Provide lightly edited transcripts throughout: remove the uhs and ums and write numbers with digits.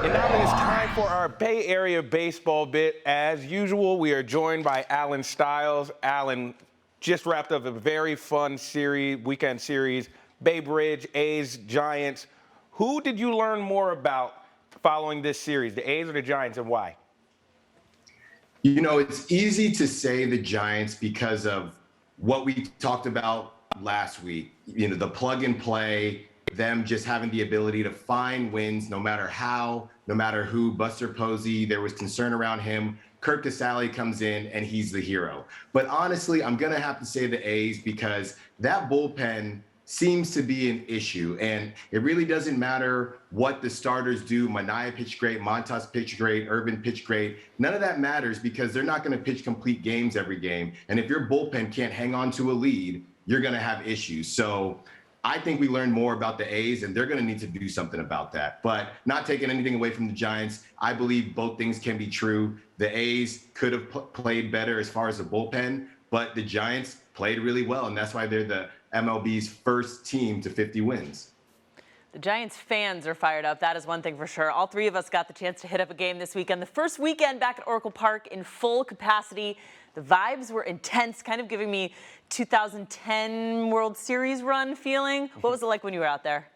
And now it is time for our Bay Area baseball bit. As usual, we are joined by Alan Stiles. Alan just wrapped up a very fun weekend series, Bay Bridge, A's, Giants. Who did you learn more about following this series, the A's or the Giants, and why? You know, it's easy to say the Giants because of what we talked about last week. You know, the plug and play, them just having the ability to find wins no matter how, no matter who. Buster Posey, there was concern around him. Kirk Casale comes in and he's the hero. But honestly, I'm going to have to say the A's because that bullpen seems to be an issue. And it really doesn't matter what the starters do. Manaea pitched great, Montas pitched great, Urban pitched great. None of that matters because they're not going to pitch complete games every game. And if your bullpen can't hang on to a lead, you're going to have issues. So I think we learned more about the A's, and they're going to need to do something about that. But not taking anything away from the Giants, I believe both things can be true. The A's could have played better as far as the bullpen, but the Giants played really well, and that's why they're the MLB's first team to 50 wins. The Giants fans are fired up. That is one thing for sure. All three of us got the chance to hit up a game this weekend. The first weekend back at Oracle Park in full capacity. The vibes were intense, kind of giving me 2010 World Series run feeling. What was it like when you were out there?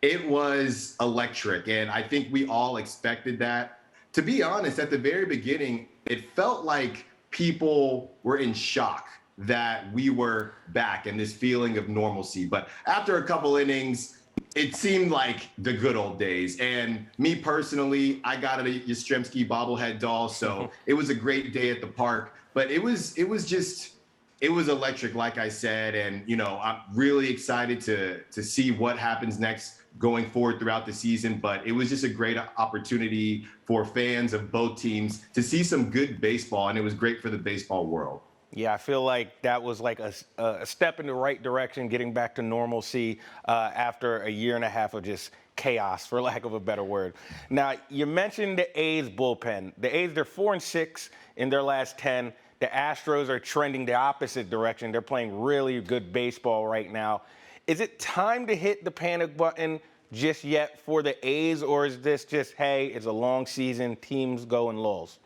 It was electric, and I think we all expected that. To be honest, at the very beginning, it felt like people were in shock that we were back and this feeling of normalcy. But after a couple innings, it seemed like the good old days. And me personally, I got a Yastrzemski bobblehead doll, so it was a great day at the park. But it was electric, like I said. And, you know, I'm really excited to see what happens next going forward throughout the season. But it was just a great opportunity for fans of both teams to see some good baseball, and it was great for the baseball world. Yeah, I feel like that was like a step in the right direction, getting back to normalcy after a year and a half of just chaos, for lack of a better word. Now, you mentioned the A's bullpen. The A's, they're 4-6 in their last 10. The Astros are trending the opposite direction. They're playing really good baseball right now. Is it time to hit the panic button just yet for the A's, or is this just, hey, it's a long season, teams go in lulls?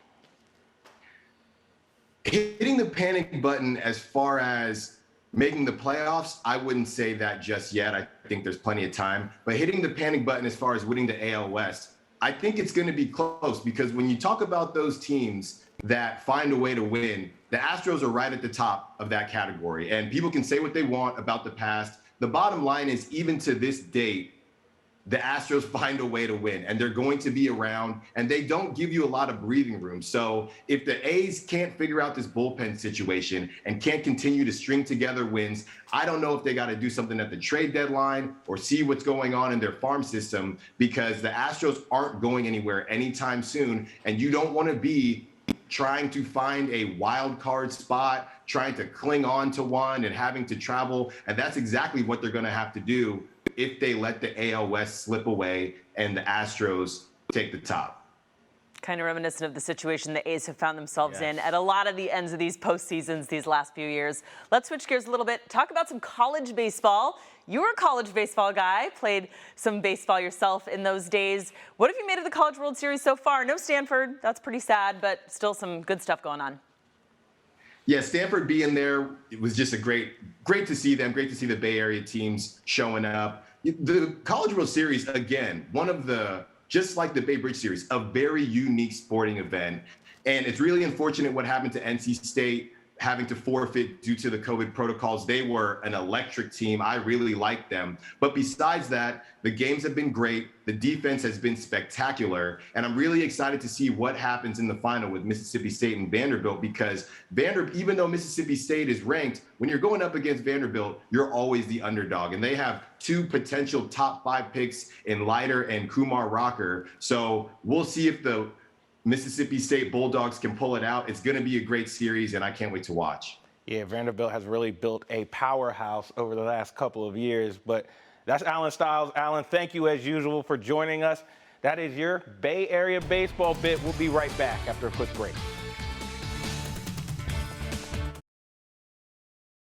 Hitting the panic button as far as making the playoffs, I wouldn't say that just yet. I think there's plenty of time. But hitting the panic button as far as winning the AL West, I think it's going to be close because when you talk about those teams that find a way to win, the Astros are right at the top of that category. And people can say what they want about the past. The bottom line is, even to this date, the Astros find a way to win, and they're going to be around, and they don't give you a lot of breathing room. So if the A's can't figure out this bullpen situation and can't continue to string together wins, I don't know if they got to do something at the trade deadline or see what's going on in their farm system, because the Astros aren't going anywhere anytime soon, and you don't want to be trying to find a wild card spot, trying to cling on to one and having to travel, and that's exactly what they're going to have to do if they let the AL West slip away and the Astros take the top. Kind of reminiscent of the situation the A's have found themselves in at a lot of the ends of these postseasons these last few years. Let's switch gears a little bit, talk about some college baseball. You're a college baseball guy, played some baseball yourself in those days. What have you made of the College World Series so far? No Stanford, that's pretty sad, but still some good stuff going on. Yeah, Stanford being there, it was just great to see them, great to see the Bay Area teams showing up. The College World Series, again, one of the, just like the Bay Bridge Series, a very unique sporting event. And it's really unfortunate what happened to NC State, having to forfeit due to the COVID protocols. They were an electric team. I really liked them. But besides that, the games have been great. The defense has been spectacular. And I'm really excited to see what happens in the final with Mississippi State and Vanderbilt, because even though Mississippi State is ranked, when you're going up against Vanderbilt, you're always the underdog. And they have two potential top 5 picks in Leiter and Kumar Rocker. So we'll see if the Mississippi State Bulldogs can pull it out. It's going to be a great series, and I can't wait to watch. Yeah, Vanderbilt has really built a powerhouse over the last couple of years. But that's Alan Stiles. Alan, thank you as usual for joining us. That is your Bay Area baseball bit. We'll be right back after a quick break.